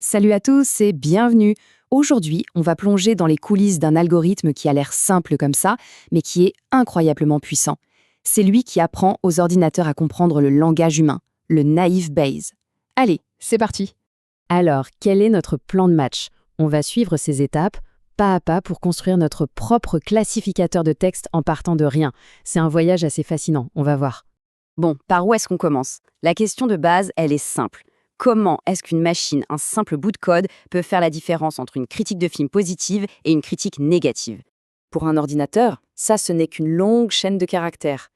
Salut à tous et bienvenue. Aujourd'hui, on va plonger dans les coulisses d'un algorithme qui a l'air simple comme ça, mais qui est incroyablement puissant. C'est lui qui apprend aux ordinateurs à comprendre le langage humain, le Naive Bayes. Allez, c'est parti. Alors, quel est notre plan de match? On va suivre ces étapes, pas à pas, pour construire notre propre classificateur de texte en partant de rien. C'est un voyage assez fascinant, on va voir. Bon, par où est-ce qu'on commence? La question de base, elle est simple. Comment est-ce qu'une machine, un simple bout de code, peut faire la différence entre une critique de film positive et une critique négative? Pour un ordinateur, ça, ce n'est qu'une longue chaîne de caractères.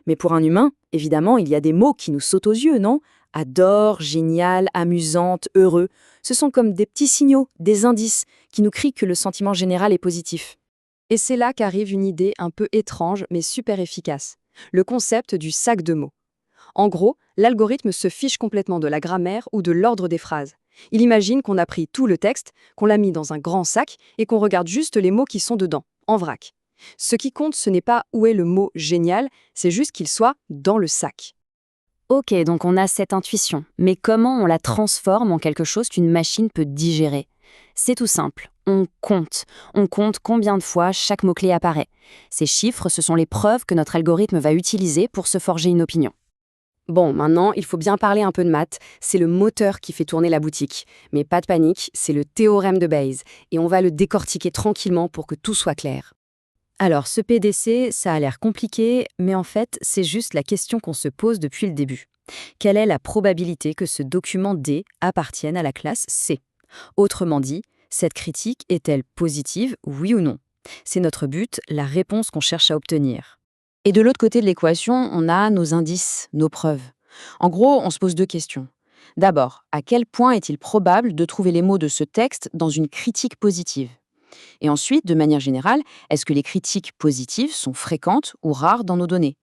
Mais pour un humain, évidemment, il y a des mots qui nous sautent aux yeux, non? Adore, génial, amusante, heureux. Ce sont comme des petits signaux, des indices, qui nous crient que le sentiment général est positif. Et c'est là qu'arrive une idée un peu étrange, mais super efficace. Le concept du sac de mots. En gros, l'algorithme se fiche complètement de la grammaire ou de l'ordre des phrases. Il imagine qu'on a pris tout le texte, qu'on l'a mis dans un grand sac et qu'on regarde juste les mots qui sont dedans, en vrac. Ce qui compte, ce n'est pas où est le mot génial, c'est juste qu'il soit dans le sac. Ok, donc on a cette intuition, mais comment on la transforme en quelque chose qu'une machine peut digérer? C'est tout simple, on compte. On compte combien de fois chaque mot-clé apparaît. Ces chiffres, ce sont les preuves que notre algorithme va utiliser pour se forger une opinion. Bon, maintenant, il faut bien parler un peu de maths. C'est le moteur qui fait tourner la boutique. Mais pas de panique, c'est le théorème de Bayes. Et on va le décortiquer tranquillement pour que tout soit clair. Alors, ce PDC, ça a l'air compliqué, mais en fait, c'est juste la question qu'on se pose depuis le début. Quelle est la probabilité que ce document D appartienne à la classe C? Autrement dit, cette critique est-elle positive, oui ou non? C'est notre but, la réponse qu'on cherche à obtenir. Et de l'autre côté de l'équation, on a nos indices, nos preuves. En gros, on se pose deux questions. D'abord, à quel point est-il probable de trouver les mots de ce texte dans une critique positive? Et ensuite, de manière générale, est-ce que les critiques positives sont fréquentes ou rares dans nos données?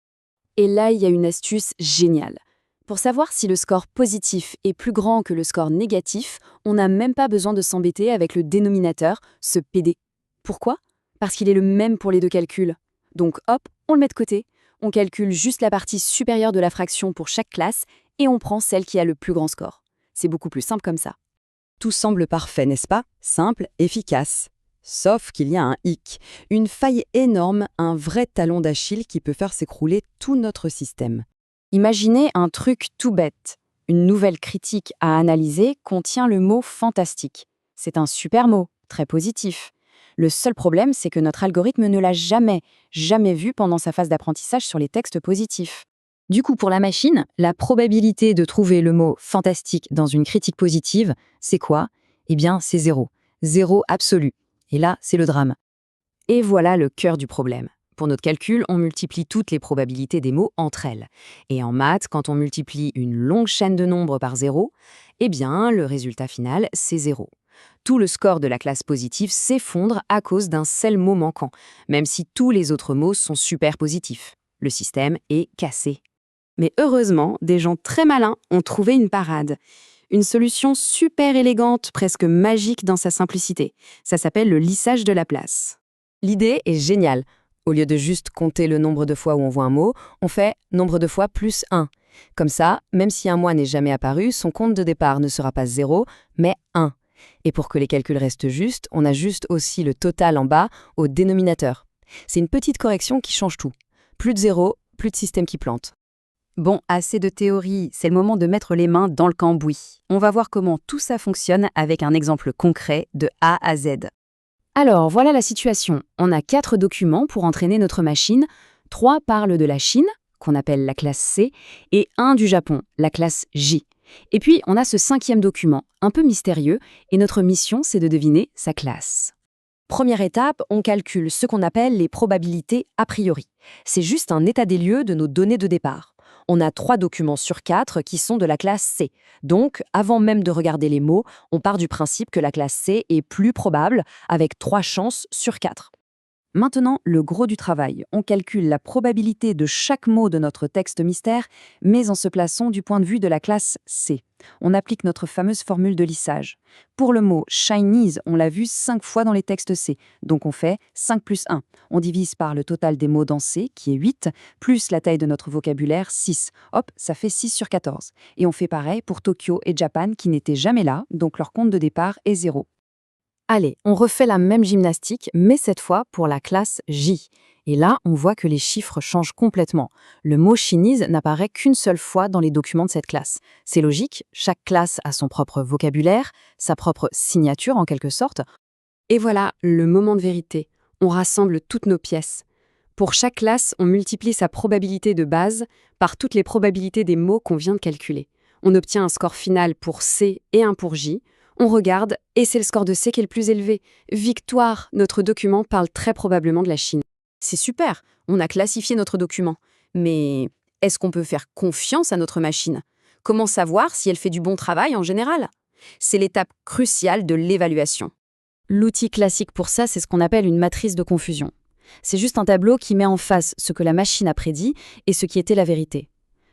Et là, il y a une astuce géniale. Pour savoir si le score positif est plus grand que le score négatif, on n'a même pas besoin de s'embêter avec le dénominateur, ce PD. Pourquoi? Parce qu'il est le même pour les deux calculs. Donc hop, on le met de côté, on calcule juste la partie supérieure de la fraction pour chaque classe et on prend celle qui a le plus grand score. C'est beaucoup plus simple comme ça. Tout semble parfait, n'est-ce pas? Simple, efficace. Sauf qu'il y a un hic, une faille énorme, un vrai talon d'Achille qui peut faire s'écrouler tout notre système. Imaginez un truc tout bête. Une nouvelle critique à analyser contient le mot fantastique. C'est un super mot, très positif. Le seul problème, c'est que notre algorithme ne l'a jamais vu pendant sa phase d'apprentissage sur les textes positifs. Du coup, pour la machine, la probabilité de trouver le mot fantastique dans une critique positive, c'est quoi? Eh bien, c'est zéro. Zéro absolu. Et là, c'est le drame. Et voilà le cœur du problème. Pour notre calcul, on multiplie toutes les probabilités des mots entre elles. Et en maths, quand on multiplie une longue chaîne de nombres par zéro, eh bien, le résultat final, c'est zéro. Tout le score de la classe positive s'effondre à cause d'un seul mot manquant, même si tous les autres mots sont super positifs. Le système est cassé. Mais heureusement, des gens très malins ont trouvé une parade. Une solution super élégante, presque magique dans sa simplicité. Ça s'appelle le lissage de la place. L'idée est géniale. Au lieu de juste compter le nombre de fois où on voit un mot, on fait nombre de fois plus 1. Comme ça, même si un mois n'est jamais apparu, son compte de départ ne sera pas 0, mais 1. Et pour que les calculs restent justes, on ajuste aussi le total en bas au dénominateur. C'est une petite correction qui change tout. Plus de 0, plus de système qui plante. Bon, assez de théorie, c'est le moment de mettre les mains dans le cambouis. On va voir comment tout ça fonctionne avec un exemple concret de A à Z. Alors, voilà la situation. On a 4 documents pour entraîner notre machine. 3 parlent de la Chine, qu'on appelle la classe C, et 1 du Japon, la classe J. Et puis, on a ce 5e document, un peu mystérieux, et notre mission, c'est de deviner sa classe. Première étape, on calcule ce qu'on appelle les probabilités a priori. C'est juste un état des lieux de nos données de départ. On a 3 documents sur 4 qui sont de la classe C. Donc, avant même de regarder les mots, on part du principe que la classe C est plus probable, avec 3 chances sur 4. Maintenant, le gros du travail. On calcule la probabilité de chaque mot de notre texte mystère, mais en se plaçant du point de vue de la classe C. On applique notre fameuse formule de lissage. Pour le mot Chinese, on l'a vu 5 fois dans les textes C, donc on fait 5 plus 1. On divise par le total des mots dans C, qui est 8, plus la taille de notre vocabulaire, 6. Hop, ça fait 6 sur 14. Et on fait pareil pour Tokyo et Japan qui n'étaient jamais là, donc leur compte de départ est 0. Allez, on refait la même gymnastique, mais cette fois pour la classe J. Et là, on voit que les chiffres changent complètement. Le mot Chinese n'apparaît qu'une seule fois dans les documents de cette classe. C'est logique, chaque classe a son propre vocabulaire, sa propre signature en quelque sorte. Et voilà, le moment de vérité. On rassemble toutes nos pièces. Pour chaque classe, on multiplie sa probabilité de base par toutes les probabilités des mots qu'on vient de calculer. On obtient un score final pour C et un pour J. On regarde, et c'est le score de C qui est le plus élevé. Victoire, notre document parle très probablement de la Chine. C'est super, on a classifié notre document. Mais est-ce qu'on peut faire confiance à notre machine? Comment savoir si elle fait du bon travail en général? C'est l'étape cruciale de l'évaluation. L'outil classique pour ça, c'est ce qu'on appelle une matrice de confusion. C'est juste un tableau qui met en face ce que la machine a prédit et ce qui était la vérité.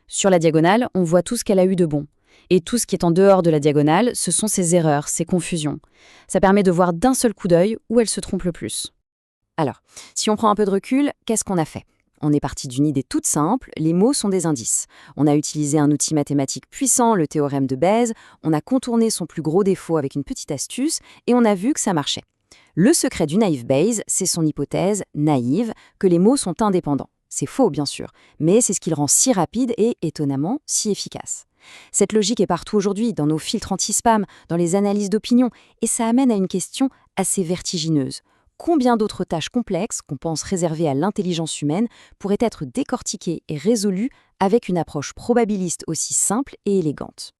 Sur la diagonale, on voit tout ce qu'elle a eu de bon. Et tout ce qui est en dehors de la diagonale, ce sont ses erreurs, ses confusions. Ça permet de voir d'un seul coup d'œil où elle se trompe le plus. Alors, si on prend un peu de recul, qu'est-ce qu'on a fait? On est parti d'une idée toute simple, les mots sont des indices. On a utilisé un outil mathématique puissant, le théorème de Bayes, on a contourné son plus gros défaut avec une petite astuce, et on a vu que ça marchait. Le secret du naïf Bayes, c'est son hypothèse naïve que les mots sont indépendants. C'est faux, bien sûr, mais c'est ce qui le rend si rapide et, étonnamment, si efficace. Cette logique est partout aujourd'hui, dans nos filtres anti-spam, dans les analyses d'opinion, et ça amène à une question assez vertigineuse. Combien d'autres tâches complexes, qu'on pense réservées à l'intelligence humaine, pourraient être décortiquées et résolues avec une approche probabiliste aussi simple et élégante?